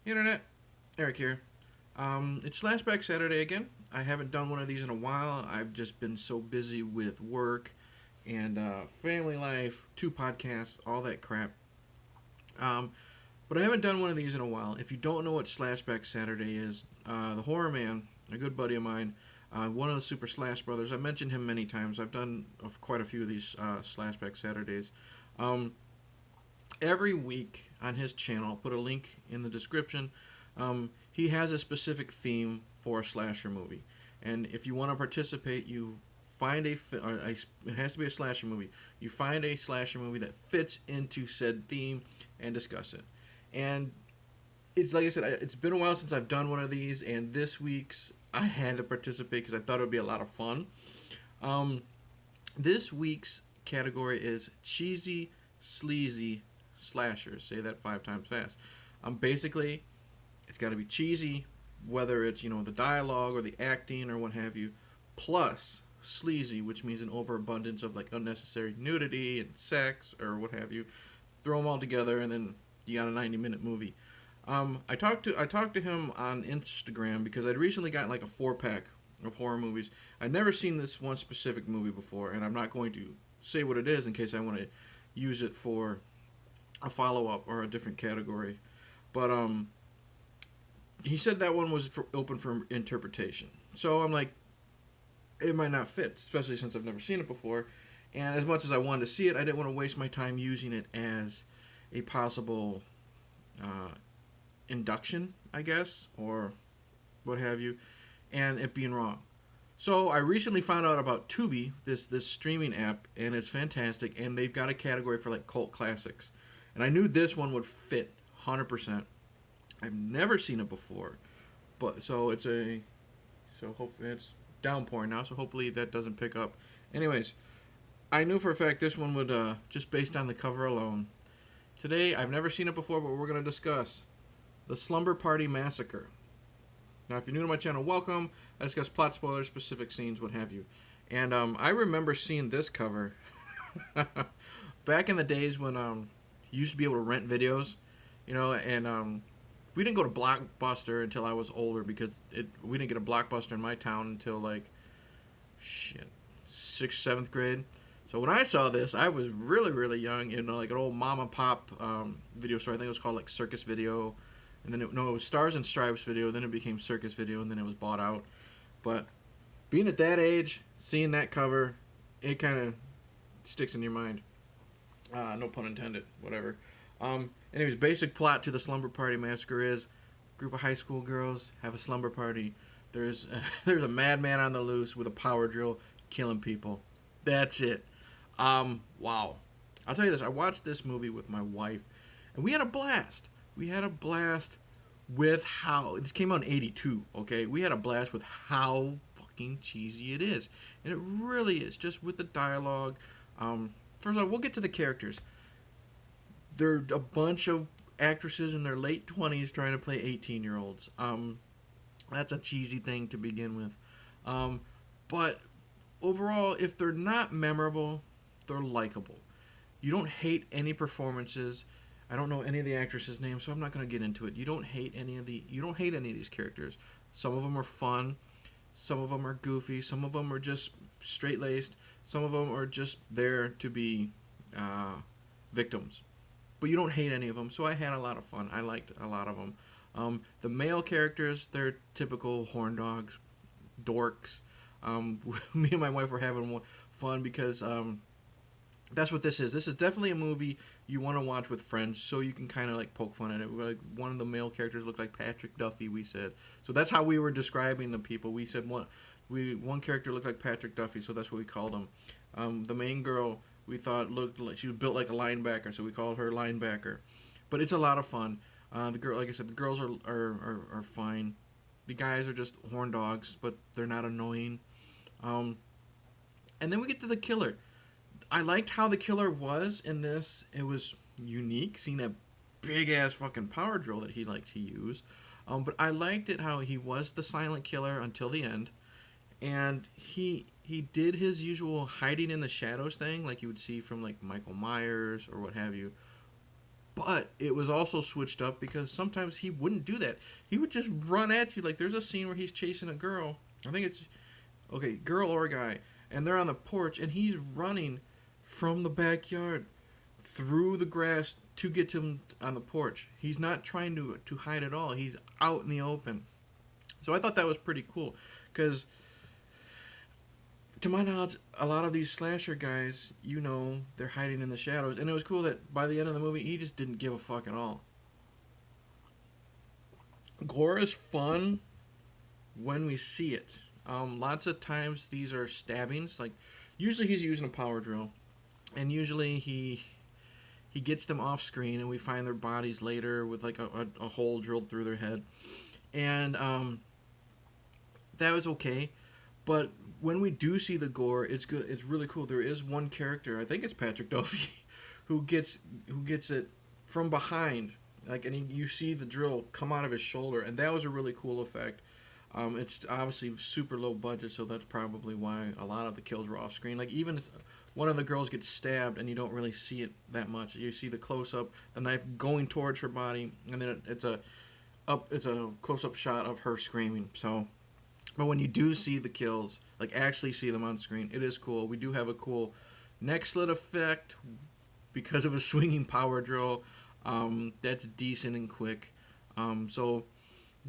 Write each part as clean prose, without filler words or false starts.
Internet, Eric here. It's Slashback Saturday again. I haven't done one of these in a while. I've just been so busy with work and family life, 2 podcasts, all that crap. Um, but I haven't done one of these in a while. If you don't know what Slashback Saturday is, the Horror Man, a good buddy of mine, one of the Super Slash brothers, I've mentioned him many times. I've done quite a few of these Slashback Saturdays. Um, every week on his channel, I'll put a link in the description. He has a specific theme for a slasher movie, and if you want to participate, you find it has to be a slasher movie. You find a slasher movie that fits into said theme and discuss it. And it's like I said, it's been a while since I've done one of these, and this week's I had to participate because I thought it would be a lot of fun. Um, this week's category is cheesy, sleazy slashers. Say that 5 times fast. Basically, it's got to be cheesy, whether it's the dialogue or the acting or what have you, plus sleazy, which means an overabundance of like unnecessary nudity and sex or what have you. Throw them all together, and then you got a 90-minute movie. I talked to him on Instagram because I'd recently gotten like a 4 pack of horror movies. I'd never seen this one specific movie before, and I'm not going to say what it is in case I want to use it for a follow up or a different category. But he said that one was open for interpretation. So I'm like, it might not fit, especially since I've never seen it before. And as much as I wanted to see it, I didn't want to waste my time using it as a possible uh, induction, I guess, or what have you, and it being wrong. So I recently found out about Tubi, this streaming app, and it's fantastic. And they've got a category for like cult classics, and I knew this one would fit 100%. I've never seen it before, but so hopefully it's downpouring now. So hopefully that doesn't pick up. Anyways, I knew for a fact this one would just based on the cover alone. Today I've never seen it before, but we're gonna discuss the Slumber Party Massacre. Now, if you're new to my channel, welcome. I discuss plot spoilers, specific scenes, what have you. And I remember seeing this cover back in the days when you used to be able to rent videos, and we didn't go to Blockbuster until I was older because we didn't get a Blockbuster in my town until like shit 6th, 7th grade. So when I saw this, I was really, really young. Like an old mom and pop video store. I think it was called like Circus Video, and then it was Stars and Stripes Video. Then it became Circus Video, and then it was bought out. But being at that age, seeing that cover, it kind of sticks in your mind. No pun intended. Whatever. Anyways, basic plot to the Slumber Party Massacre is a group of high school girls have a slumber party. There's there's a madman on the loose with a power drill killing people. That's it. Wow. I'll tell you this. I watched this movie with my wife, and we had a blast. We had a blast with how this came out in '82. Okay, we had a blast with how fucking cheesy it is, and it really is. Just with the dialogue. First of all, we'll get to the characters. They're a bunch of actresses in their late 20s trying to play 18-year-olds. That's a cheesy thing to begin with. But overall, if they're not memorable, they're likable. You don't hate any performances. I don't know any of the actresses' names, so I'm not going to get into it. You don't hate any of these characters. Some of them are fun. Some of them are goofy. Some of them are just straight laced. Some of them are just there to be victims. But you don't hate any of them, so I had a lot of fun. I liked a lot of them. The male characters, they're typical horn dogs, dorks. Me and my wife were having fun because that's what this is. This is definitely a movie you want to watch with friends, so you can kind of like poke fun at it. Like one of the male characters looked like Patrick Duffy. We said so. That's how we were describing the people. We said one character looked like Patrick Duffy, so that's what we called him. The main girl we thought looked like she was built like a linebacker, so we called her linebacker. But it's a lot of fun. The girl, like I said, the girls are fine. The guys are just horn dogs, but they're not annoying. And then we get to the killer. I liked how the killer was in this. It was unique, seeing that big ass fucking power drill that he liked to use. But I liked it how he was the silent killer until the end, and he did his usual hiding in the shadows thing, like you would see from like Michael Myers or what have you. But it was also switched up because sometimes he wouldn't do that. He would just run at you. Like there's a scene where he's chasing a girl. I think it's okay, girl or guy, and they're on the porch, and he's running from the backyard through the grass to get to him on the porch. He's not trying to hide at all. He's out in the open. So I thought that was pretty cool because, to my knowledge, a lot of these slasher guys, they're hiding in the shadows, and it was cool that by the end of the movie, he just didn't give a fuck at all. Gore is fun when we see it. Lots of times these are stabbings. Like usually he's using a power drill, and usually he gets them off screen, and we find their bodies later with like a hole drilled through their head, and that was okay. But when we do see the gore, it's good. It's really cool. There is one character, I think it's Patrick Duffy, who gets it from behind, like, and you see the drill come out of his shoulder, and that was a really cool effect. It's obviously super low budget, so that's probably why a lot of the kills were off screen. Like even one of the girls gets stabbed, and you don't really see it that much. You see the close up, the knife going towards her body, and then it's a close up shot of her screaming. So, but when you do see the kills, like actually see them on screen, it is cool. We do have a cool neck slit effect because of a swinging power drill. That's decent and quick. So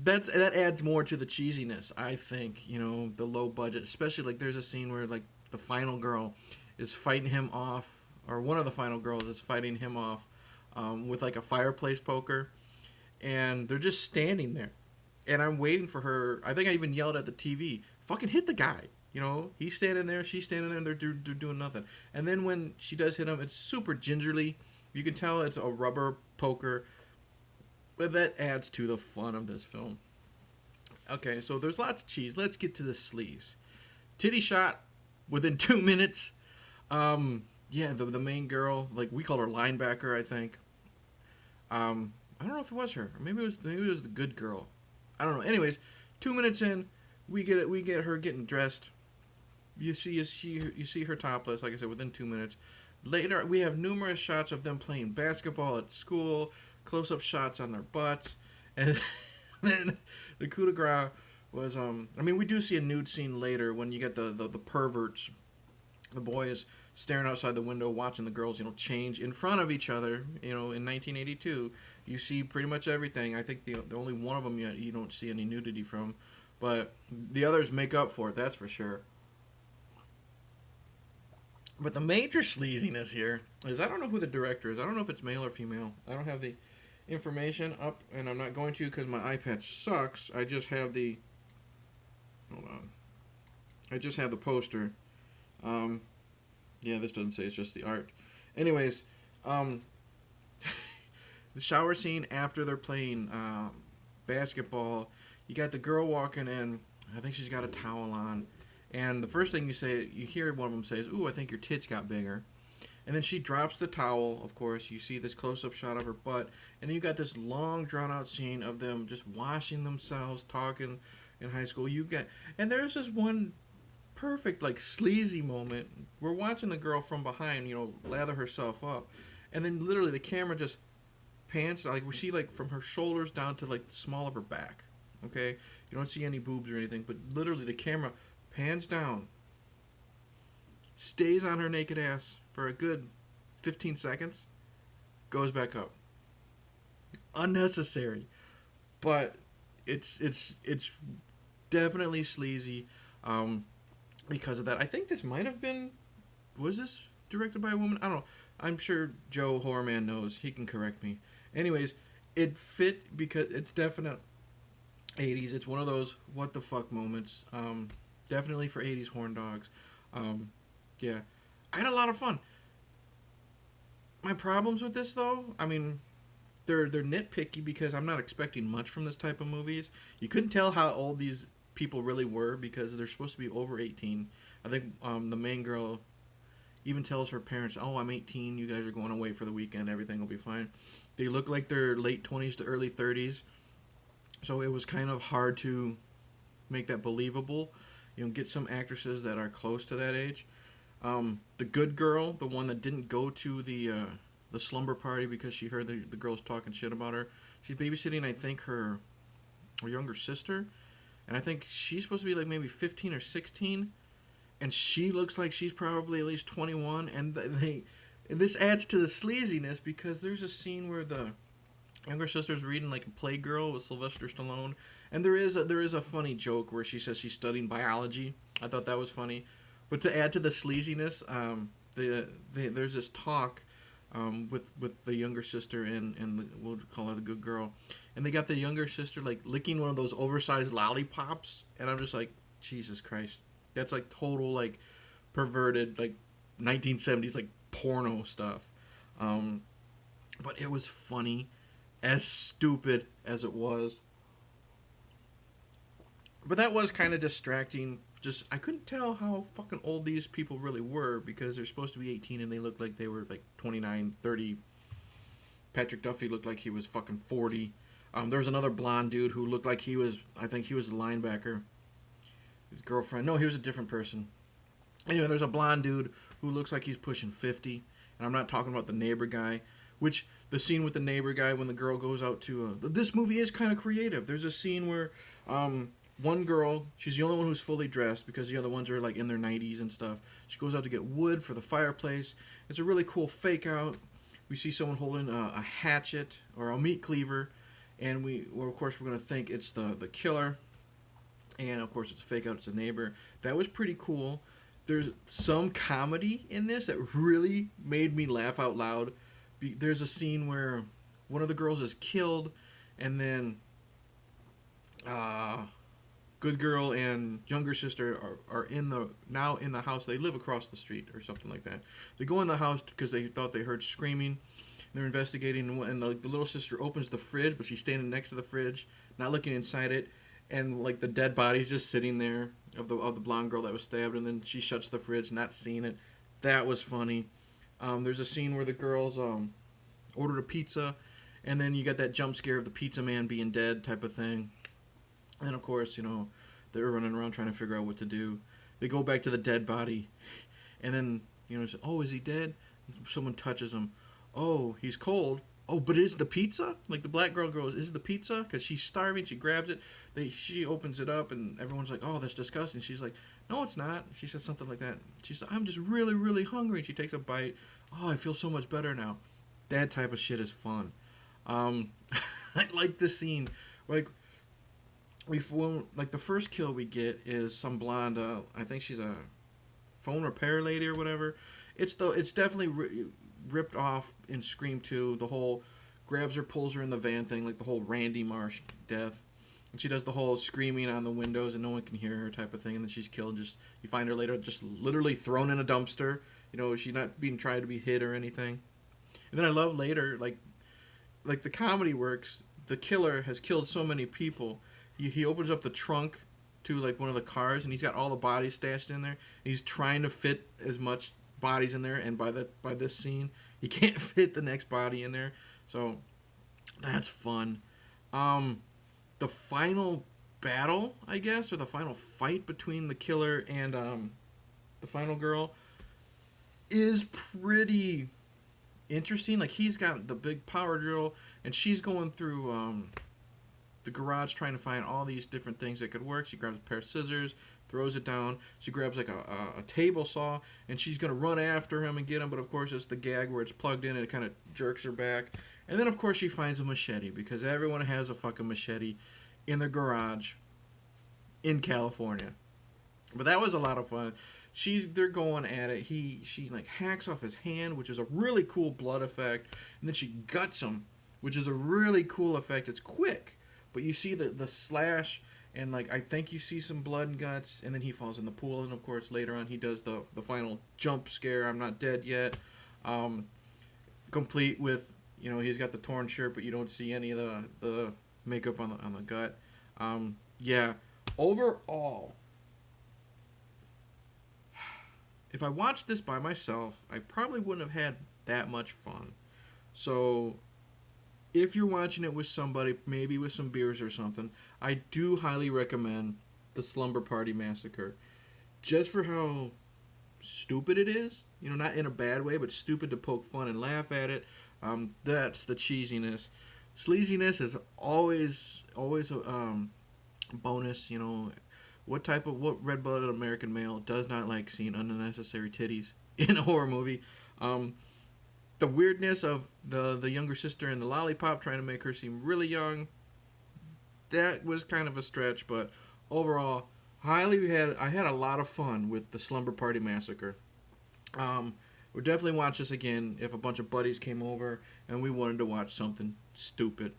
that adds more to the cheesiness, I think. The low budget, especially like there's a scene where like the final girl is fighting him off, or one of the final girls is fighting him off with like a fireplace poker, and they're just standing there, and I'm waiting for her. I think I even yelled at the TV, "Fucking hit the guy!" He's standing there, she's standing there, and they're doing nothing. And then when she does hit him, it's super gingerly. You can tell it's a rubber poker. But that adds to the fun of this film. Okay, so there's lots of cheese. Let's get to the sleaze. Titty shot within 2 minutes. Yeah, the main girl, like we call her linebacker, I think. I don't know if it was her. Or maybe it was the good girl. I don't know. Anyways, 2 minutes in, we get her getting dressed. You see her topless, like I said, within 2 minutes. Later, we have numerous shots of them playing basketball at school. Close-up shots on their butts, and then the coup de grace was we do see a nude scene later when you get the perverts, the boys staring outside the window watching the girls change in front of each other. In 1982 you see pretty much everything. I think the only one of them you don't see any nudity from, but the others make up for it, that's for sure. But the major sleaziness here is, I don't know who the director is. I don't know if it's male or female. I don't have the information up, and I'm not going to because my iPad sucks. I just have the... Hold on. I just have the poster. Yeah, this doesn't say. It's just the art. Anyways, the shower scene after they're playing basketball, you got the girl walking in. I think she's got a towel on. And the first thing you hear one of them say is, "Ooh, I think your tits got bigger." And then she drops the towel, of course. You see this close-up shot of her butt. And then you got this long, drawn-out scene of them just washing themselves, talking in high school. And there's this one perfect, like, sleazy moment. We're watching the girl from behind, lather herself up. And then literally the camera just pans, like, we see, like, from her shoulders down to, like, the small of her back. Okay? You don't see any boobs or anything. But literally the camera pans down, stays on her naked ass for a good 15 seconds, goes back up. Unnecessary, but it's definitely sleazy because of that. I think this might have been, was this directed by a woman? I don't know. I'm sure Joe Horrorman knows. He can correct me. Anyways, it fit because it's definite 80s. It's one of those what the fuck moments. Definitely for 80s horn dogs. Yeah. I had a lot of fun. My problems with this, though, they're nitpicky because I'm not expecting much from this type of movies. You couldn't tell how old these people really were because they're supposed to be over 18. I think the main girl even tells her parents, "Oh, I'm 18. You guys are going away for the weekend. Everything will be fine." They look like they're late 20s to early 30s. So it was kind of hard to make that believable. Get some actresses that are close to that age. The good girl, the one that didn't go to the the slumber party because she heard the girls talking shit about her. She's babysitting, I think, her younger sister, and I think she's supposed to be like maybe 15 or 16, and she looks like she's probably at least 21. And this adds to the sleaziness because there's a scene where the younger sister's reading like a Playgirl with Sylvester Stallone, and there is a funny joke where she says she's studying biology. I thought that was funny, but to add to the sleaziness, there's this talk with the younger sister and we'll call her the good girl, and they got the younger sister like licking one of those oversized lollipops, and I'm just like, Jesus Christ, that's like total like perverted like 1970s like porno stuff. Um, but it was funny, as stupid as it was. But that was kind of distracting. Just I couldn't tell how fucking old these people really were because they're supposed to be 18 and they looked like they were like 29, 30. Patrick Duffy looked like he was fucking 40. There was another blonde dude who looked like I think he was a linebacker. His girlfriend. No, he was a different person. Anyway, there's a blonde dude who looks like he's pushing 50. And I'm not talking about the neighbor guy, which the scene with the neighbor guy when the girl goes out to... this movie is kind of creative. There's a scene where one girl, she's the only one who's fully dressed because the other ones are like in their 90s and stuff. She goes out to get wood for the fireplace. It's a really cool fake out. We see someone holding a hatchet or a meat cleaver. And of course, we're going to think it's the killer. And of course, it's a fake out. It's a neighbor. That was pretty cool. There's some comedy in this that really made me laugh out loud. There's a scene where one of the girls is killed, and then good girl and younger sister are now in the house. They live across the street or something like that. They go in the house because they thought they heard screaming. They're investigating, and the little sister opens the fridge, but she's standing next to the fridge, not looking inside it, and like the dead body's just sitting there of the blonde girl that was stabbed, and then she shuts the fridge, not seeing it. That was funny. There's a scene where the girls ordered a pizza, and then you got that jump scare of the pizza man being dead type of thing. And of course, they're running around trying to figure out what to do. They go back to the dead body, and then oh, is he dead? Someone touches him. Oh, he's cold. Oh, but is the pizza? Like the black girl goes, is the pizza? Because she's starving. She grabs it. She opens it up, and everyone's like, oh, that's disgusting. She's like, no, it's not. She says something like that. She's like, I'm just really, really hungry. And she takes a bite. Oh, I feel so much better now. That type of shit is fun. I like the scene. Like, the first kill we get is some blonde. I think she's a phone repair lady or whatever. It's definitely ripped off in Scream 2. The whole grabs her, pulls her in the van thing, like the whole Randy Marsh death. And she does the whole screaming on the windows and no one can hear her type of thing. And then she's killed. You find her later just literally thrown in a dumpster. She's not being tried to be hid or anything. And then I love later, like the comedy works. The killer has killed so many people. He opens up the trunk to like one of the cars, and he's got all the bodies stashed in there. He's trying to fit as much bodies in there, and by this scene, he can't fit the next body in there. So that's fun. The final battle, I guess, or the final fight between the killer and the final girl is pretty interesting. Like, he's got the big power drill, and she's going through the garage trying to find all these different things that could work. She grabs a pair of scissors, throws it down. She grabs like a table saw, and she's going to run after him and get him, but of course it's the gag where it's plugged in and it kind of jerks her back. And then of course she finds a machete, because everyone has a fucking machete in their garage in California. But that was a lot of fun. They're going at it. She like hacks off his hand, which is a really cool blood effect, and then she guts him, which is a really cool effect. It's quick, but you see the slash, and like I think you see some blood and guts, and then he falls in the pool, and of course later on he does the final jump scare, I'm not dead yet, complete with he's got the torn shirt, but you don't see any of the makeup on the gut. Yeah, overall, if I watched this by myself, I probably wouldn't have had that much fun. So if you're watching it with somebody, maybe with some beers or something, I do highly recommend the Slumber Party Massacre. Just for how stupid it is, You know, not in a bad way, but stupid to poke fun and laugh at it. That's the cheesiness. Sleaziness is always a bonus. You know, what red-blooded American male does not like seeing unnecessary titties in a horror movie? Um, the weirdness of the younger sister and the lollipop trying to make her seem really young, that was kind of a stretch, but overall, I had a lot of fun with the Slumber Party Massacre. Um, we'd definitely watch this again if a bunch of buddies came over and we wanted to watch something stupid.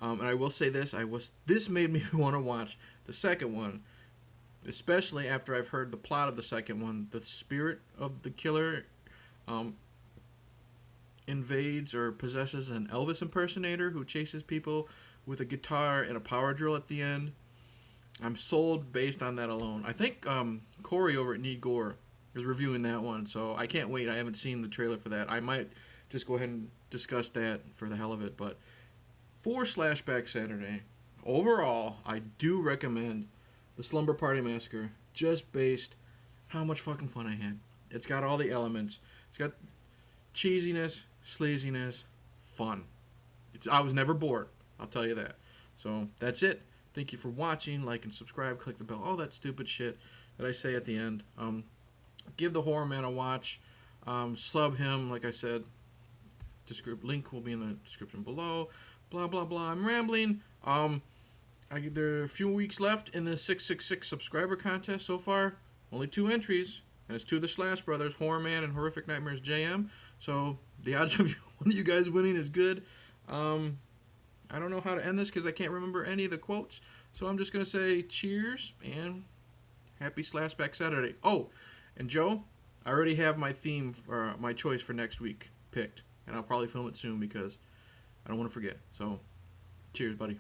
And I will say this made me want to watch the second one, especially after I've heard the plot of the second one. The spirit of the killer um, invades or possesses an Elvis impersonator who chases people with a guitar and a power drill at the end. I'm sold based on that alone. I think Corey over at Need Gore is reviewing that one, so I can't wait. I haven't seen the trailer for that. I might just go ahead and discuss that for the hell of it. But for Slashback Saturday, overall, I do recommend the Slumber Party Massacre just based how much fucking fun I had. It's got all the elements. It's got cheesiness, sleaziness, fun. I was never bored. I'll tell you that. So that's it. Thank you for watching. Like and subscribe. Click the bell. All that stupid shit that I say at the end. Give the Horror Man a watch. Slub him, like I said. Link will be in the description below. Blah blah blah. I'm rambling. There are a few weeks left in the 666 subscriber contest so far. Only 2 entries, and it's to the Slash Brothers, Horror Man and Horrific Nightmares JM. So the odds of one of you guys winning is good. I don't know how to end this because I can't remember any of the quotes. So I'm just going to say cheers and happy Slashback Saturday. Oh, and Joe, I already have my theme, or my choice for next week picked. And I'll probably film it soon because I don't want to forget. So cheers, buddy.